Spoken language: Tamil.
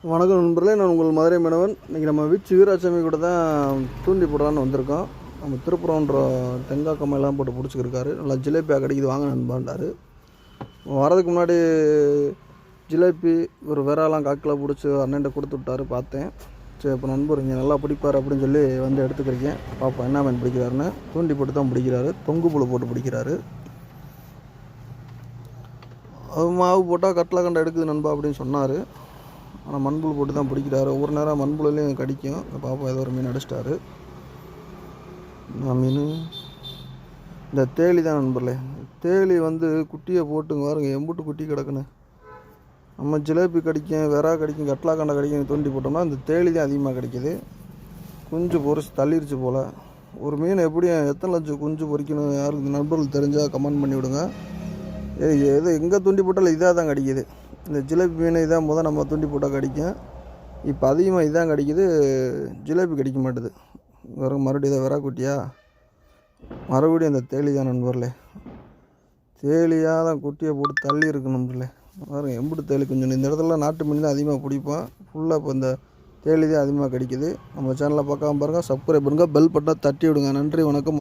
வணக்கம் நண்பர்களே, நான் உங்கள் மதுரை மீனவன். இன்றைக்கி நம்ம வீச்சு வீராசாமி கூட தான் தூண்டி போடலான்னு வந்திருக்கோம். நம்ம திருப்புறம்ன்ற தெங்காய் கம்மையெல்லாம் போட்டு பிடிச்சிக்கிருக்காரு. நல்லா ஜிலேபியாக கிடைக்குது, வாங்க நண்பாண்டார். வரதுக்கு முன்னாடி ஜிலேபி ஒரு விராலாம் காக்கில் பிடிச்சி அண்ணன்ட்ட கொடுத்து விட்டார். பார்த்தேன். சரி, இப்போ நண்பர் இங்கே நல்லா பிடிப்பார் அப்படின்னு சொல்லி வந்து எடுத்துக்கிறீங்க. பார்ப்போம் என்ன மீன் பிடிக்கிறாருன்னு. தூண்டி போட்டு தான் பிடிக்கிறாரு, தொங்கு புழு போட்டு பிடிக்கிறாரு. அது மாவு போட்டால் கட்டில் கண்டை எடுக்குது நண்பா அப்படின்னு சொன்னார். ஆனால் மண்புழு போட்டு தான் பிடிக்கிறாரு. ஒவ்வொரு நேரம் மண்புழுலையும் கடிக்கும். பாப்பா ஏதோ ஒரு மீன் அடிச்சிட்டாரு. நான் மீன் இந்த தேலி தான் நண்பர்களே. தேலி குட்டியை போட்டுங்க பாருங்க, எம்புட்டு குட்டி கிடக்குன்னு. நம்ம ஜிலேபி கடிக்கும், வெறா கடிக்கும், கட்லா கண்டை கடிக்கும். தூண்டி போட்டோம்னா இந்த தேலி தான் அதிகமாக கிடைக்கிது. குஞ்சு பொறிச்சு தள்ளிருச்சு போல். ஒரு மீன் எப்படியும் எத்தனை லட்சம் குஞ்சு பொறிக்கணும், யாருக்கு நண்பர்கள் தெரிஞ்சால் கமெண்ட் பண்ணி விடுங்க. எது எங்கே தூண்டி போட்டாலும் இதாக தான் கிடைக்கிது. இந்த ஜிலேபி மீன் இதான் நம்ம தூண்டி போட்டால் கடிக்கும். இப்போ அதிகமாக இதான் கிடைக்கிது, ஜிலேபி கடிக்க மாட்டுது. மறுபடியும் இதை வெறாக்குட்டியா, மறுபடியும் அந்த தேலி தான் நண்பர்களே. தேலியாக தான் குட்டியை போட்டு தள்ளி இருக்கு நண்பர்களே. பாருங்க எம்பிட்டு தேலி குஞ்சு. இந்த இடத்துல நாட்டு மீன் தான் அதிகமாக பிடிப்போம். ஃபுல்லாக இப்போ இந்த தேலி தான் அதிகமாக கிடைக்கிது. நம்ம சேனலை பார்க்காம பாருங்கள், சப்ஸ்கிரைப் பண்ணுங்கள், பெல் பட்டனை தட்டி விடுங்க. நன்றி, வணக்கம்.